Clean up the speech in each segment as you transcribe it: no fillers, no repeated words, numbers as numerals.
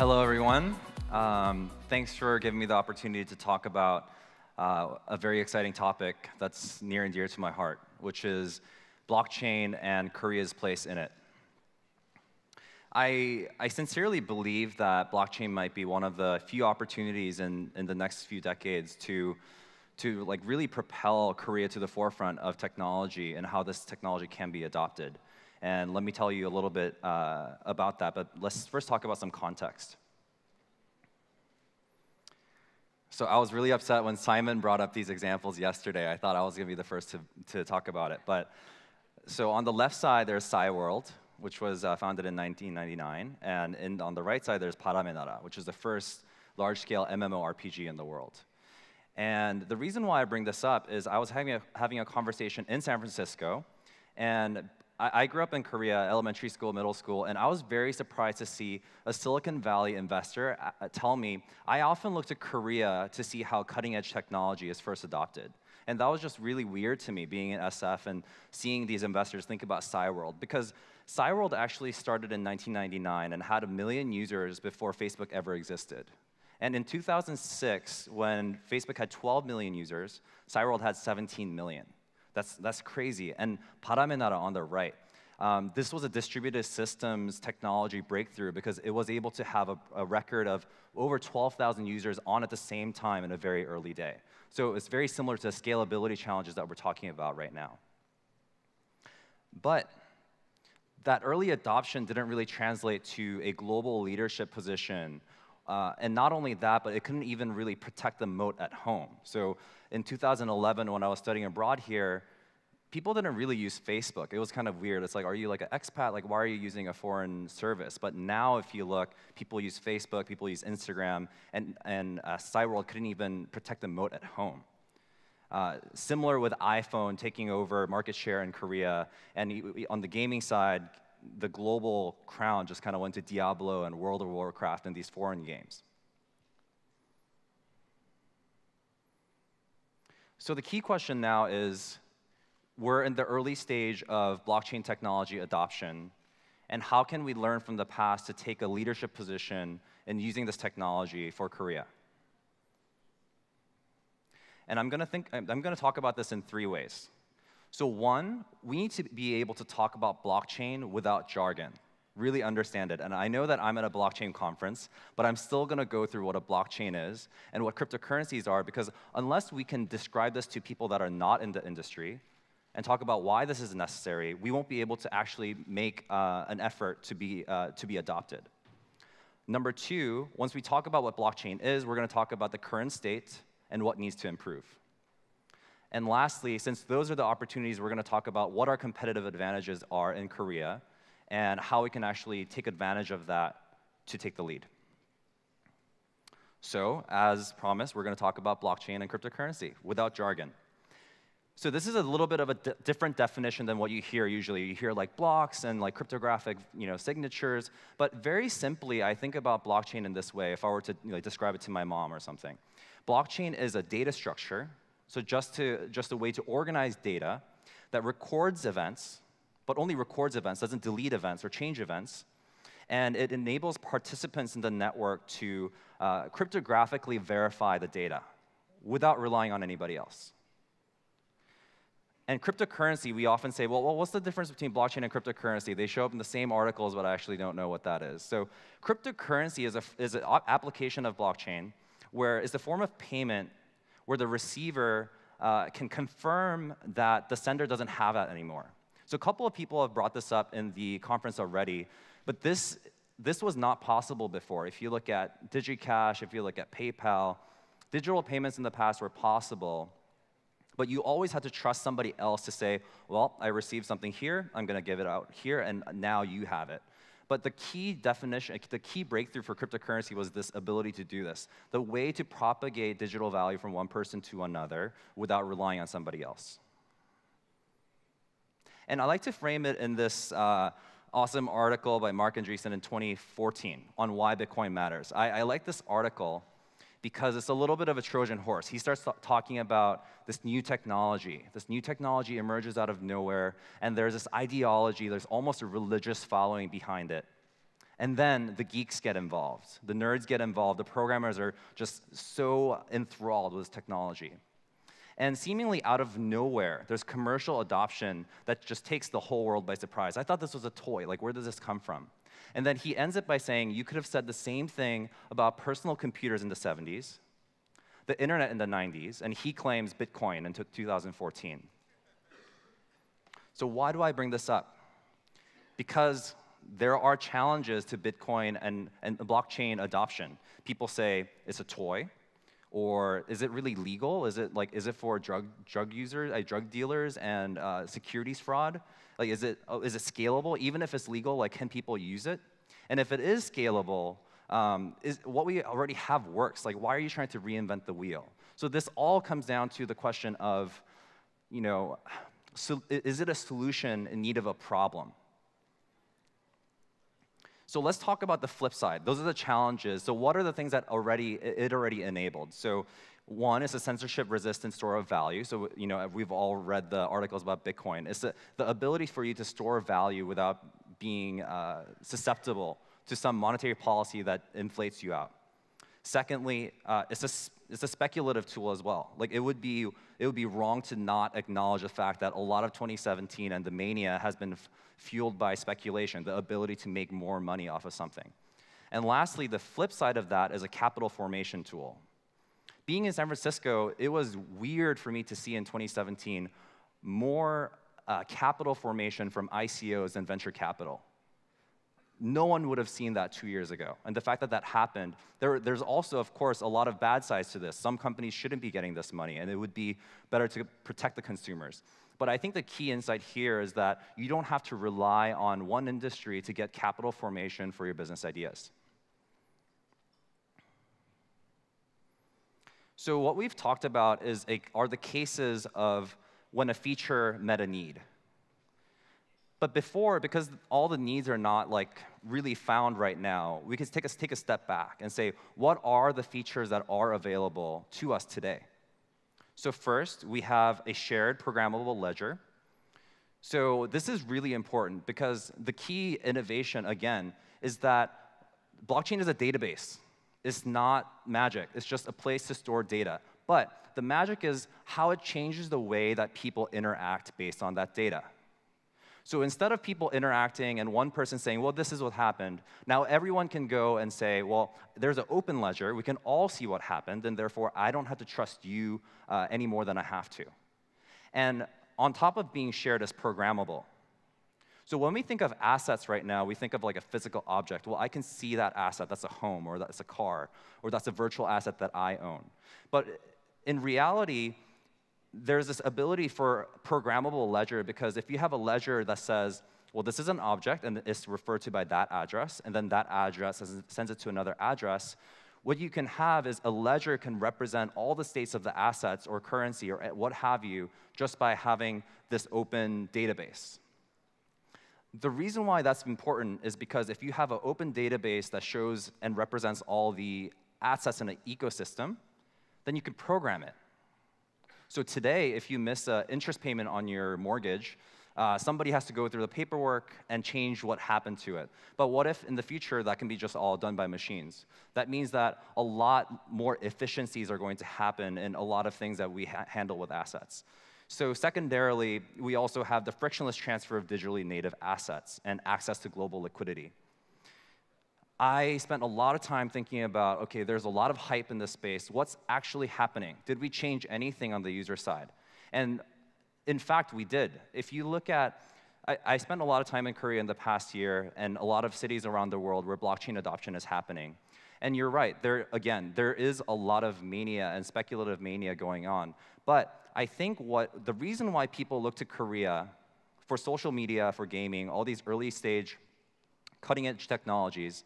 Hello, everyone. Thanks for giving me the opportunity to talk about a very exciting topic that's near and dear to my heart, which is blockchain and Korea's place in it. I sincerely believe that blockchain might be one of the few opportunities in the next few decades to really propel Korea to the forefront of technology and how this technology can be adopted. And let me tell you a little bit about that, but let's first talk about some context. So I was really upset when Simon brought up these examples yesterday. I thought I was going to be the first to talk about it. So on the left side, there's Cyworld, which was founded in 1999. And on the right side, there's 바람의 나라, which is the first large-scale MMORPG in the world. And the reason why I bring this up is I was having a conversation in San Francisco, and I grew up in Korea, elementary school, middle school, and I was very surprised to see a Silicon Valley investor tell me, I often look to Korea to see how cutting-edge technology is first adopted. And that was just really weird to me, being in SF and seeing these investors think about Cyworld, because Cyworld actually started in 1999 and had 1 million users before Facebook ever existed. And in 2006, when Facebook had 12 million users, Cyworld had 17 million. That's crazy. And 바람의 나라 on the right. This was a distributed systems technology breakthrough because it was able to have a record of over 12,000 users on at the same time in a very early day. So it's very similar to the scalability challenges that we're talking about right now. But that early adoption didn't really translate to a global leadership position. And not only that, but it couldn't even really protect the moat at home. So in 2011, when I was studying abroad here, people didn't really use Facebook. It was kind of weird. It's like, are you like an expat? Like, why are you using a foreign service? But now, if you look, people use Facebook, people use Instagram, and Cyworld couldn't even protect the moat at home. Similar with iPhone taking over market share in Korea, and on the gaming side, the global crown just kind of went to Diablo and World of Warcraft and these foreign games. So the key question now is, we're in the early stage of blockchain technology adoption, and how can we learn from the past to take a leadership position in using this technology for Korea? And I'm going to talk about this in 3 ways. So one, we need to be able to talk about blockchain without jargon, really understand it. And I know that I'm at a blockchain conference, but I'm still going to go through what a blockchain is and what cryptocurrencies are, because unless we can describe this to people that are not in the industry and talk about why this is necessary, we won't be able to actually make an effort to be adopted. Number 2, once we talk about what blockchain is, we're going to talk about the current state and what needs to improve. And lastly, since those are the opportunities, we're going to talk about what our competitive advantages are in Korea and how we can actually take advantage of that to take the lead. So, as promised, we're going to talk about blockchain and cryptocurrency without jargon. So this is a little bit of a different definition than what you hear usually. You hear like blocks and like cryptographic signatures, but very simply, I think about blockchain in this way, if I were to describe it to my mom or something. Blockchain is a data structure. So just a way to organize data that records events, but only records events, doesn't delete events or change events. And it enables participants in the network to cryptographically verify the data without relying on anybody else. And cryptocurrency, we often say, well, what's the difference between blockchain and cryptocurrency? They show up in the same articles, but I actually don't know what that is. So cryptocurrency is an application of blockchain where it's a form of payment where the receiver can confirm that the sender doesn't have that anymore. So a couple of people have brought this up in the conference already, but this was not possible before. If you look at DigiCash, if you look at PayPal, digital payments in the past were possible, but you always had to trust somebody else to say, well, I received something here, I'm going to give it out here, and now you have it. But the key definition, the key breakthrough for cryptocurrency was this ability to do this, the way to propagate digital value from one person to another without relying on somebody else. And I like to frame it in this awesome article by Mark Andreessen in 2014 on why Bitcoin matters. I like this article because it's a little bit of a Trojan horse. He starts talking about this new technology. This new technology emerges out of nowhere, and there's this ideology, there's almost a religious following behind it. And then the geeks get involved. The nerds get involved. The programmers are just so enthralled with technology. And seemingly out of nowhere, there's commercial adoption that just takes the whole world by surprise. I thought this was a toy. Like, where does this come from? And then he ends it by saying, you could have said the same thing about personal computers in the 70s, the internet in the 90s, and he claims Bitcoin in 2014. So why do I bring this up? Because there are challenges to Bitcoin and blockchain adoption. People say it's a toy, or is it really legal? Is it for drug users, drug dealers, and securities fraud? Like, is it scalable? Even if it's legal, like, can people use it? And if it is scalable, is what we already have works? Like, why are you trying to reinvent the wheel? So this all comes down to the question of, so is it a solution in need of a problem? So let's talk about the flip side. Those are the challenges. So what are the things that it already enabled? So one is a censorship-resistant store of value. So we've all read the articles about Bitcoin. It's the ability for you to store value without being susceptible to some monetary policy that inflates you out. Secondly, it's a speculative tool as well. Like, it would be wrong to not acknowledge the fact that a lot of 2017 and the mania has been fueled by speculation, the ability to make more money off of something. And lastly, the flip side of that is a capital formation tool. Being in San Francisco, it was weird for me to see in 2017 more capital formation from ICOs than venture capital. No one would have seen that 2 years ago. And the fact that that happened, there's also, of course, a lot of bad sides to this. Some companies shouldn't be getting this money, and it would be better to protect the consumers. But I think the key insight here is that you don't have to rely on one industry to get capital formation for your business ideas. So what we've talked about are the cases of when a feature met a need. But before, because all the needs are not really found right now, we can take a step back and say, what are the features that are available to us today? So first, we have a shared programmable ledger. So this is really important because the key innovation, again, is that blockchain is a database. It's not magic. It's just a place to store data. But the magic is how it changes the way that people interact based on that data. So instead of people interacting and one person saying, well, this is what happened, now everyone can go and say, well, there's an open ledger. We can all see what happened, and therefore, I don't have to trust you any more than I have to. And on top of being shared as programmable. So when we think of assets right now, we think of like a physical object. Well, I can see that asset. That's a home, or that's a car, or that's a virtual asset that I own. But in reality, there's this ability for programmable ledger, because if you have a ledger that says, well, this is an object, and it's referred to by that address, and then that address sends it to another address, what you can have is a ledger can represent all the states of the assets or currency or what have you just by having this open database. The reason why that's important is because if you have an open database that shows and represents all the assets in an ecosystem, then you can program it. So today, if you miss an interest payment on your mortgage, somebody has to go through the paperwork and change what happened to it. But what if in the future that can be just all done by machines? That means that a lot more efficiencies are going to happen in a lot of things that we handle with assets. So secondarily, we also have the frictionless transfer of digitally native assets and access to global liquidity. I spent a lot of time thinking about, okay, there's a lot of hype in this space. What's actually happening? Did we change anything on the user side? And in fact, we did. If you look at, I spent a lot of time in Korea in the past year and a lot of cities around the world where blockchain adoption is happening. And you're right, there is a lot of mania and speculative mania going on. But I think the reason why people look to Korea for social media, for gaming, all these early stage cutting edge technologies,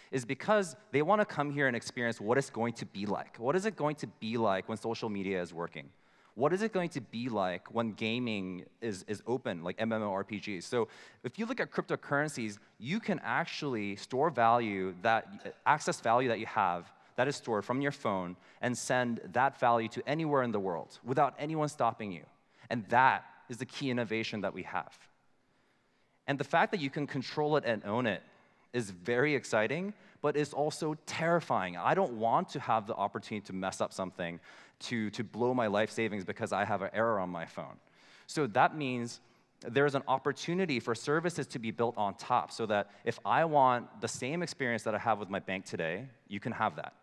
is because they want to come here and experience what it's going to be like. What is it going to be like when social media is working? What is it going to be like when gaming is open, like MMORPGs? So if you look at cryptocurrencies, you can actually store value, access value that you have that is stored from your phone and send that value to anywhere in the world without anyone stopping you. And that is the key innovation that we have. And the fact that you can control it and own it is very exciting, but it's also terrifying. I don't want to have the opportunity to mess up something, to blow my life savings because I have an error on my phone. So that means there's an opportunity for services to be built on top so that if I want the same experience that I have with my bank today, you can have that.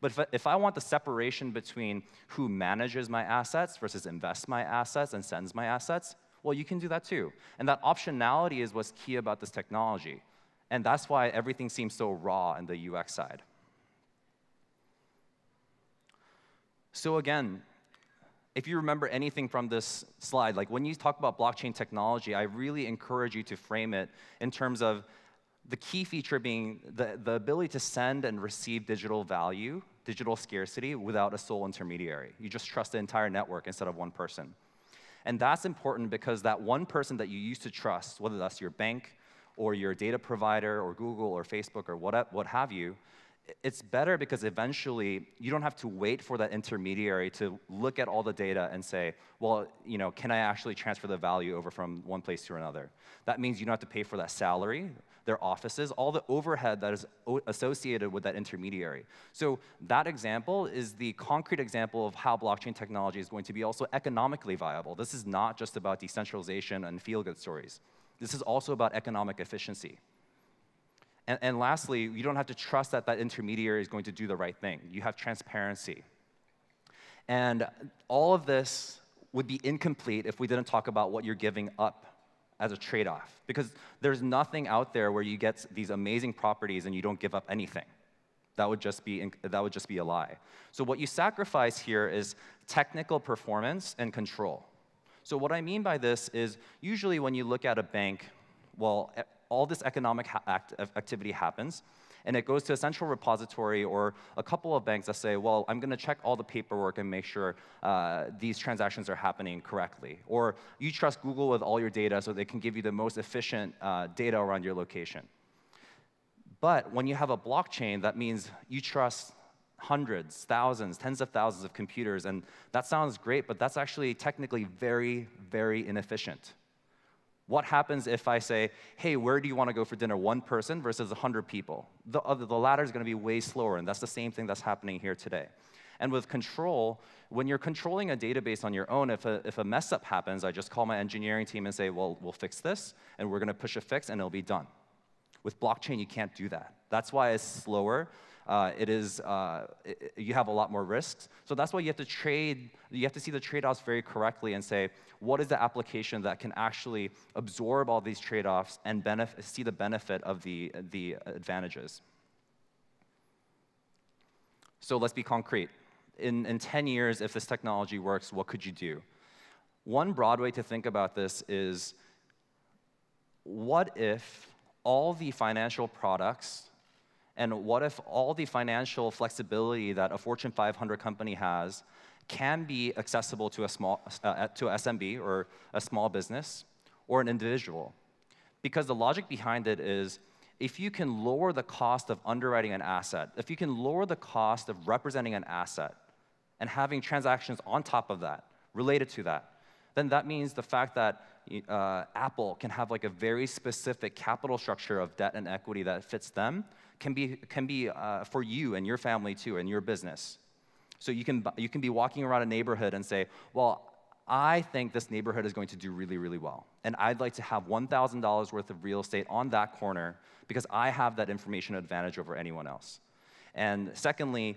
But if I want the separation between who manages my assets versus invests my assets and sends my assets, well, you can do that too. And that optionality is what's key about this technology. And that's why everything seems so raw in the UX side. So again, if you remember anything from this slide, like when you talk about blockchain technology, I really encourage you to frame it in terms of the key feature being the ability to send and receive digital value, digital scarcity, without a sole intermediary. You just trust the entire network instead of one person. And that's important because that one person that you used to trust, whether that's your bank or your data provider or Google or Facebook or what have you, it's better because eventually you don't have to wait for that intermediary to look at all the data and say, well, can I actually transfer the value over from one place to another? That means you don't have to pay for that salary, their offices, all the overhead that is associated with that intermediary. So that example is the concrete example of how blockchain technology is going to be also economically viable. This is not just about decentralization and feel-good stories. This is also about economic efficiency. And lastly, you don't have to trust that that intermediary is going to do the right thing. You have transparency. And all of this would be incomplete if we didn't talk about what you're giving up as a trade-off. Because there's nothing out there where you get these amazing properties and you don't give up anything. That would just be a lie. So what you sacrifice here is technical performance and control. So what I mean by this is usually when you look at a bank, well, all this economic activity happens, and it goes to a central repository or a couple of banks that say, well, I'm going to check all the paperwork and make sure these transactions are happening correctly. Or you trust Google with all your data so they can give you the most efficient data around your location. But when you have a blockchain, that means you trust hundreds, thousands, tens of thousands of computers, and that sounds great, but that's actually technically very, very inefficient. What happens if I say, hey, where do you want to go for dinner? One person versus 100 people. The latter is going to be way slower, and that's the same thing that's happening here today. And with control, when you're controlling a database on your own, if a mess up happens, I just call my engineering team and say, well, we'll fix this, and we're going to push a fix, and it'll be done. With blockchain, you can't do that. That's why it's slower. You have a lot more risks. So that's why you have to see the trade-offs very correctly and say, what is the application that can actually absorb all these trade-offs and see the benefit of the advantages? So let's be concrete. In 10 years, if this technology works, what could you do? One broad way to think about this is, what if all the financial products and what if all the financial flexibility that a Fortune 500 company has can be accessible to a SMB or a small business or an individual? Because the logic behind it is, if you can lower the cost of underwriting an asset, if you can lower the cost of representing an asset and having transactions on top of that, related to that, then that means the fact that Apple can have like a very specific capital structure of debt and equity that fits them can be for you and your family too, and your business. So you can be walking around a neighborhood and say, well, I think this neighborhood is going to do really, really well, and I'd like to have $1,000 worth of real estate on that corner because I have that information advantage over anyone else. And secondly,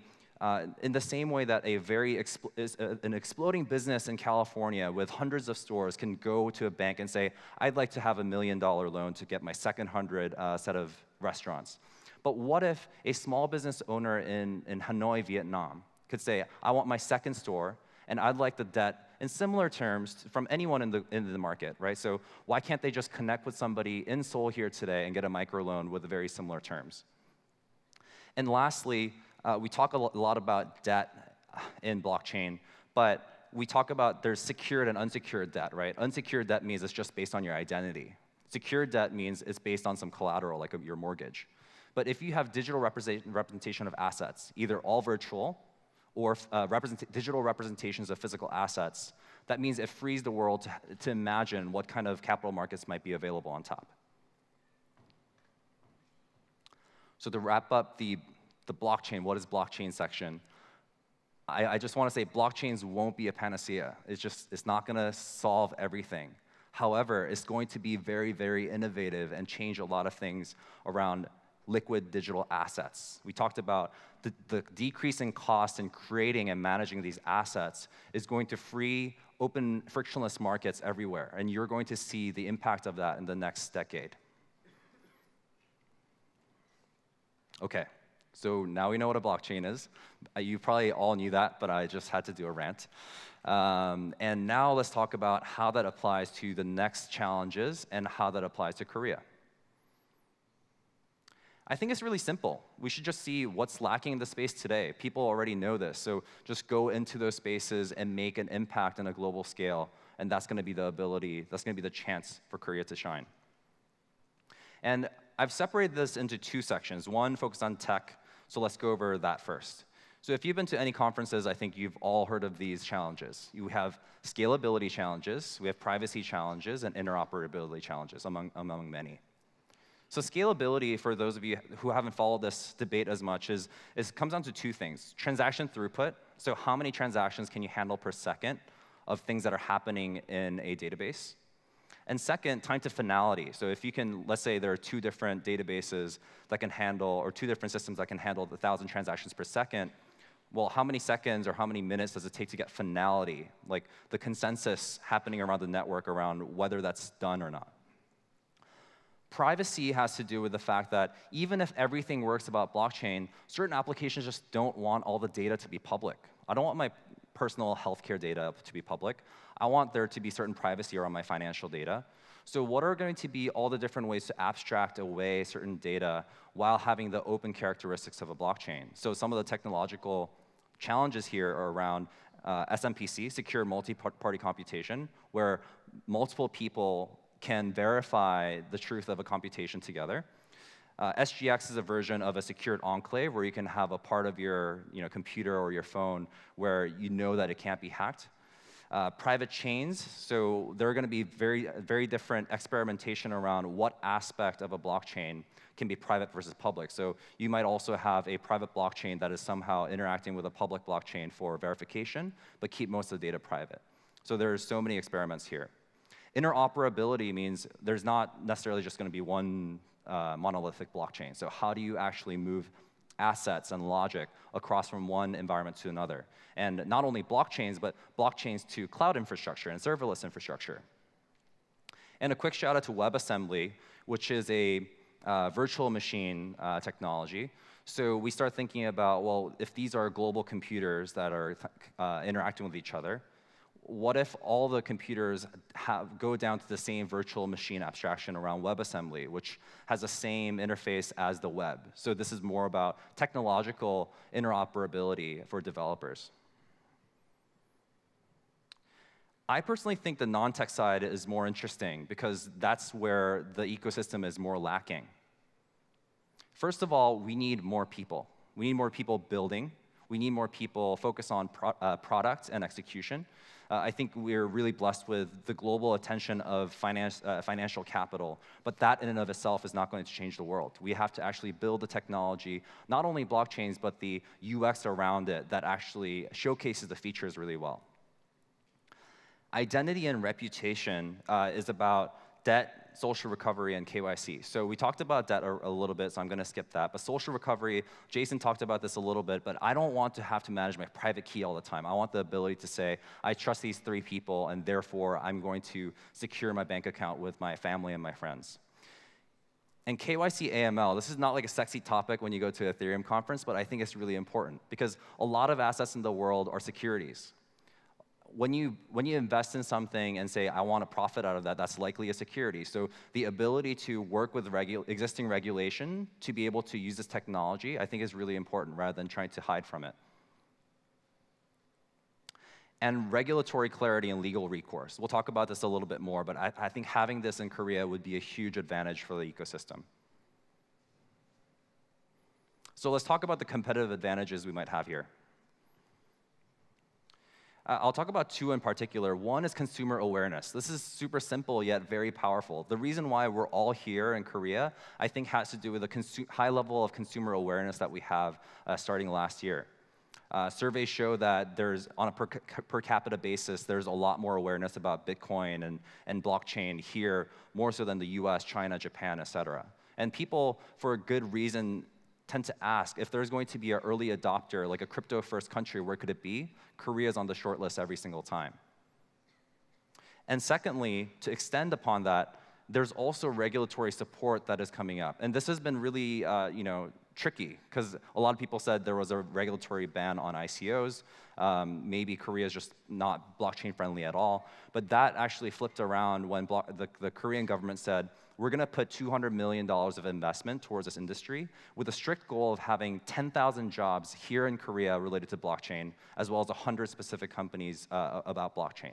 in the same way that an exploding business in California with hundreds of stores can go to a bank and say, I'd like to have $1 million loan to get my second 100 set of restaurants. But what if a small business owner in Hanoi, Vietnam, could say, I want my second store, and I'd like the debt in similar terms from anyone in the market, right? So why can't they just connect with somebody in Seoul here today and get a microloan with very similar terms? And lastly, we talk a lot about debt in blockchain, but we talk about there's secured and unsecured debt, right? Unsecured debt means it's just based on your identity. Secured debt means it's based on some collateral, like your mortgage. But if you have digital representation of assets, either all virtual or digital representations of physical assets, that means it frees the world to imagine what kind of capital markets might be available on top. So to wrap up the blockchain, what is blockchain section, I just want to say blockchains won't be a panacea. It's not going to solve everything. However, it's going to be very, very innovative and change a lot of things around liquid digital assets. We talked about the decrease in cost in creating and managing these assets is going to free open, frictionless markets everywhere, and you're going to see the impact of that in the next decade. Okay, so now we know what a blockchain is. You probably all knew that, but I just had to do a rant. And now let's talk about how that applies to the next challenges and how that applies to Korea. I think it's really simple. We should just see what's lacking in the space today. People already know this, so just go into those spaces and make an impact on a global scale, and that's going to be the ability, that's going to be the chance for Korea to shine. And I've separated this into two sections. One focused on tech, so let's go over that first. So if you've been to any conferences, I think you've all heard of these challenges. You have scalability challenges, we have privacy challenges, and interoperability challenges, among many. So scalability, for those of you who haven't followed this debate as much, comes down to two things. Transaction throughput, so how many transactions can you handle per second of things that are happening in a database? And second, time to finality. So if you can, let's say there are two different databases that can handle, or two different systems that can handle 1,000 transactions per second, well, how many seconds or how many minutes does it take to get finality, like the consensus happening around the network around whether that's done or not? Privacy has to do with the fact that even if everything works about blockchain, certain applications just don't want all the data to be public. I don't want my personal healthcare data to be public. I want there to be certain privacy around my financial data. So what are going to be all the different ways to abstract away certain data while having the open characteristics of a blockchain? So some of the technological challenges here are around SMPC, secure multi-party computation, where multiple people can verify the truth of a computation together. SGX is a version of a secured enclave where you can have a part of your computer or your phone where you know that it can't be hacked. Private chains, so there are going to be very different experimentation around what aspect of a blockchain can be private versus public. So you might also have a private blockchain that is somehow interacting with a public blockchain for verification, but keep most of the data private. So there's so many experiments here. Interoperability means there's not necessarily just going to be one monolithic blockchain. So how do you actually move assets and logic across from one environment to another? And not only blockchains, but blockchains to cloud infrastructure and serverless infrastructure. And a quick shout out to WebAssembly, which is a virtual machine technology. So we start thinking about, well, if these are global computers that are interacting with each other, what if all the computers go down to the same virtual machine abstraction around WebAssembly, which has the same interface as the web? So this is more about technological interoperability for developers. I personally think the non-tech side is more interesting because that's where the ecosystem is more lacking. First of all, we need more people. We need more people building. We need more people focused on product and execution. I think we're really blessed with the global attention of financial capital, but that in and of itself is not going to change the world. We have to actually build the technology, not only blockchains, but the UX around it that actually showcases the features really well. Identity and reputation is about debt, social recovery, and KYC. So we talked about debt a little bit, so I'm going to skip that. But social recovery, Jason talked about this a little bit, but I don't want to have to manage my private key all the time. I want the ability to say, I trust these 3 people, and therefore I'm going to secure my bank account with my family and my friends. And KYC AML, this is not like a sexy topic when you go to an Ethereum conference, but I think it's really important because a lot of assets in the world are securities. When you invest in something and say, I want to profit out of that, that's likely a security. So the ability to work with existing regulation to be able to use this technology, I think is really important rather than trying to hide from it. And regulatory clarity and legal recourse. We'll talk about this a little bit more, but I think having this in Korea would be a huge advantage for the ecosystem. So let's talk about the competitive advantages we might have here. I'll talk about two in particular. One is consumer awareness. This is super simple yet very powerful. The reason why we're all here in Korea, I think, has to do with the high level of consumer awareness that we have starting last year. Surveys show that there's, on a per capita basis, there's a lot more awareness about Bitcoin and blockchain here, more so than the US, China, Japan, et cetera. And people, for a good reason, tend to ask, if there's going to be an early adopter, like a crypto-first country, where could it be? Korea's on the short list every single time. And secondly, to extend upon that, there's also regulatory support that is coming up. And this has been really tricky, because a lot of people said there was a regulatory ban on ICOs. Maybe Korea is just not blockchain friendly at all. But that actually flipped around when the Korean government said, we're going to put $200 million of investment towards this industry with a strict goal of having 10,000 jobs here in Korea related to blockchain, as well as 100 specific companies about blockchain.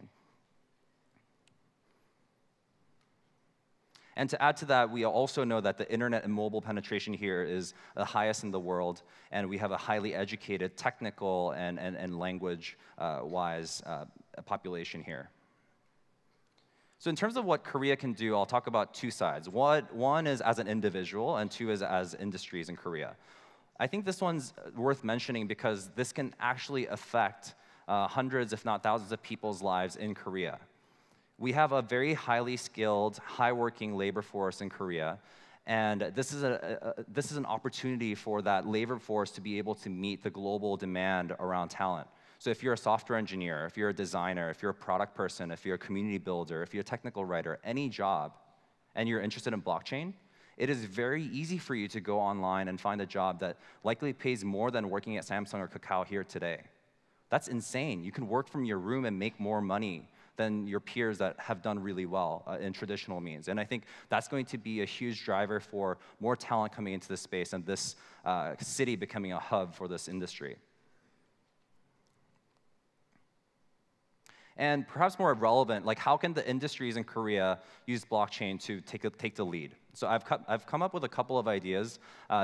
And to add to that, we also know that the internet and mobile penetration here is the highest in the world, and we have a highly educated, technical and language-wise population here. So in terms of what Korea can do, I'll talk about two sides. One is as an individual, and two is as industries in Korea. I think this one's worth mentioning because this can actually affect hundreds, if not thousands, of people's lives in Korea. We have a very highly skilled, high-working labor force in Korea, and this is an opportunity for that labor force to be able to meet the global demand around talent. So if you're a software engineer, if you're a designer, if you're a product person, if you're a community builder, if you're a technical writer, any job, and you're interested in blockchain, it is very easy for you to go online and find a job that likely pays more than working at Samsung or Kakao here today. That's insane. You can work from your room and make more money than your peers that have done really well in traditional means. And I think that's going to be a huge driver for more talent coming into this space and this city becoming a hub for this industry. And perhaps more relevant, like how can the industries in Korea use blockchain to take the lead? So I've come up with a couple of ideas.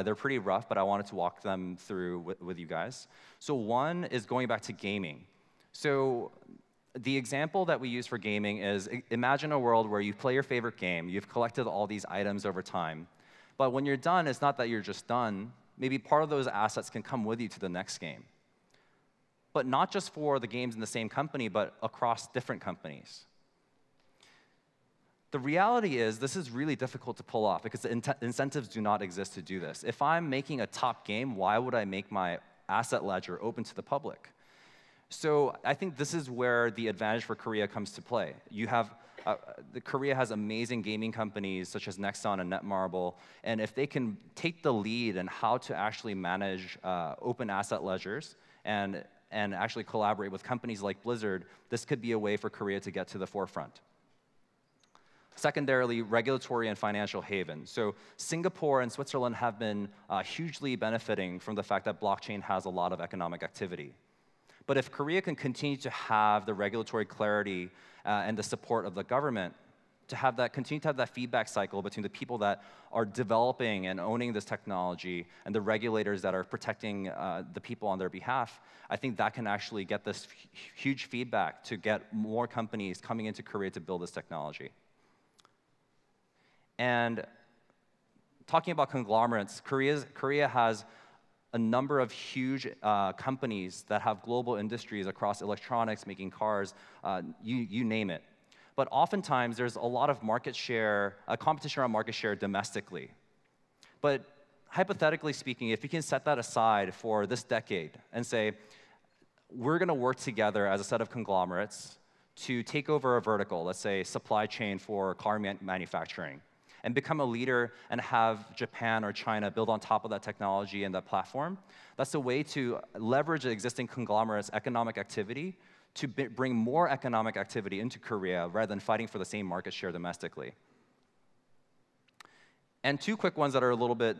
They're pretty rough, but I wanted to walk them through with you guys. So one is going back to gaming. So the example that we use for gaming is, imagine a world where you play your favorite game, you've collected all these items over time, but when you're done, it's not that you're just done. Maybe part of those assets can come with you to the next game. But not just for the games in the same company, but across different companies. The reality is this is really difficult to pull off because the incentives do not exist to do this. If I'm making a top game, why would I make my asset ledger open to the public? So I think this is where the advantage for Korea comes to play. You have, Korea has amazing gaming companies such as Nexon and Netmarble, and if they can take the lead in how to actually manage open asset ledgers and actually collaborate with companies like Blizzard, this could be a way for Korea to get to the forefront. Secondarily, regulatory and financial haven. So Singapore and Switzerland have been hugely benefiting from the fact that blockchain has a lot of economic activity. But if Korea can continue to have the regulatory clarity and the support of the government, to have that, continue to have that feedback cycle between the people that are developing and owning this technology and the regulators that are protecting the people on their behalf, I think that can actually get this huge feedback to get more companies coming into Korea to build this technology. And talking about conglomerates, Korea has a number of huge companies that have global industries across electronics, making cars, you name it. But oftentimes, there's a lot of market share, competition around market share domestically. But hypothetically speaking, if you can set that aside for this decade and say, we're going to work together as a set of conglomerates to take over a vertical, let's say supply chain for car manufacturing, and become a leader and have Japan or China build on top of that technology and that platform, that's a way to leverage the existing conglomerates' economic activity to bring more economic activity into Korea rather than fighting for the same market share domestically. And two quick ones that are a little bit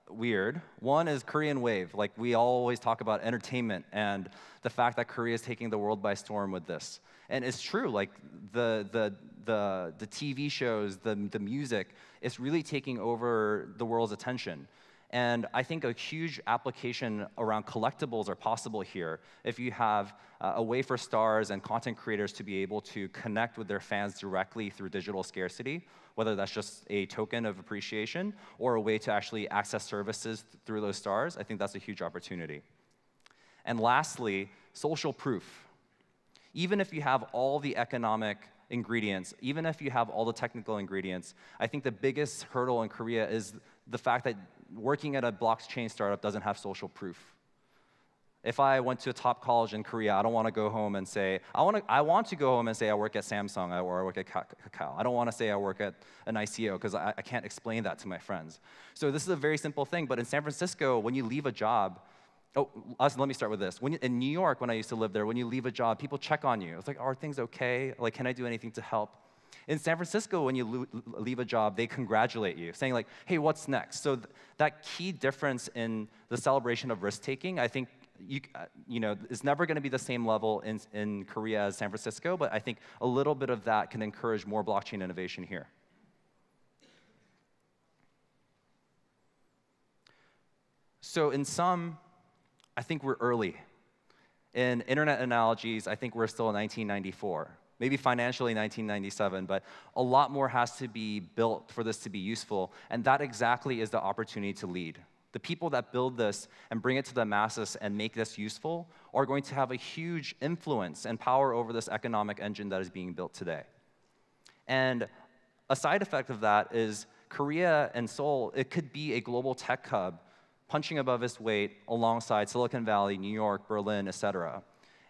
weird. One is Korean Wave. Like, we always talk about entertainment and the fact that Korea is taking the world by storm with this. And it's true, like the TV shows, the music, it's really taking over the world's attention. And I think a huge application around collectibles are possible here if you have a way for stars and content creators to be able to connect with their fans directly through digital scarcity, whether that's just a token of appreciation or a way to actually access services through those stars. I think that's a huge opportunity. And lastly, social proof. Even if you have all the economic ingredients, even if you have all the technical ingredients, I think the biggest hurdle in Korea is the fact that working at a blockchain startup doesn't have social proof. If I went to a top college in Korea, I don't want to go home and say, I want to go home and say I work at Samsung or I work at Kakao. I don't want to say I work at an ICO because I can't explain that to my friends. So this is a very simple thing, but in San Francisco, when you leave a job, let me start with this. In New York, when I used to live there, when you leave a job, people check on you. It's like, are things okay? Like, can I do anything to help? In San Francisco, when you leave a job, they congratulate you, saying like, hey, what's next? So that key difference in the celebration of risk-taking, I think, it's never going to be the same level in Korea as San Francisco, but I think a little bit of that can encourage more blockchain innovation here. So in sum, I think we're early. In internet analogies, I think we're still in 1994. Maybe financially 1997, but a lot more has to be built for this to be useful, and that exactly is the opportunity to lead. The people that build this and bring it to the masses and make this useful are going to have a huge influence and power over this economic engine that is being built today. And a side effect of that is Korea and Seoul, it could be a global tech hub punching above its weight alongside Silicon Valley, New York, Berlin, et cetera.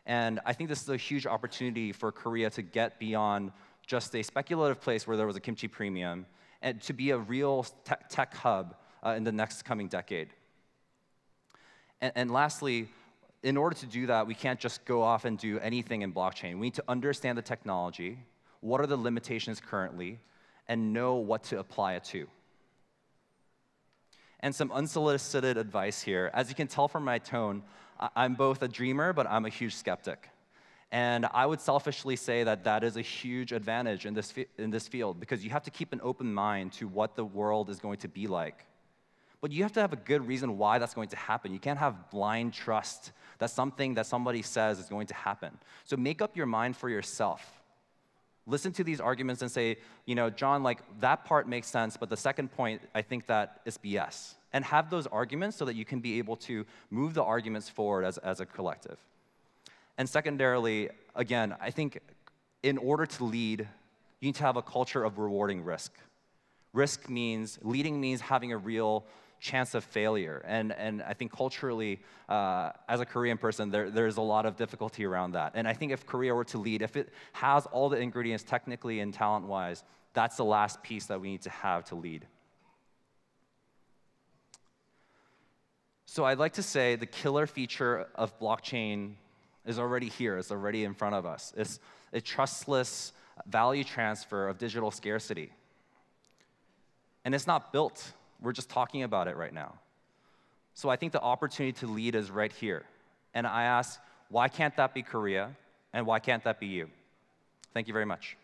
And I think this is a huge opportunity for Korea to get beyond just a speculative place where there was a kimchi premium and to be a real tech hub in the next coming decade. And lastly, in order to do that, we can't just go off and do anything in blockchain. We need to understand the technology, what are the limitations currently, and know what to apply it to. And some unsolicited advice here. As you can tell from my tone, I'm both a dreamer, but I'm a huge skeptic. And I would selfishly say that that is a huge advantage in this field, because you have to keep an open mind to what the world is going to be like. But you have to have a good reason why that's going to happen. You can't have blind trust that something that somebody says is going to happen. So make up your mind for yourself. Listen to these arguments and say, John, like, that part makes sense, but the second point, I think that is BS. And have those arguments so that you can be able to move the arguments forward as a collective. And secondarily, again, I think in order to lead, you need to have a culture of rewarding risk. Leading means having a real chance of failure. And I think culturally, as a Korean person, there's a lot of difficulty around that. And I think if Korea were to lead, if it has all the ingredients technically and talent-wise, that's the last piece that we need to have to lead. So I'd like to say the killer feature of blockchain is already here. It's already in front of us. It's a trustless value transfer of digital scarcity. And it's not built. We're just talking about it right now. So I think the opportunity to lead is right here. And I ask, why can't that be Korea? And why can't that be you? Thank you very much.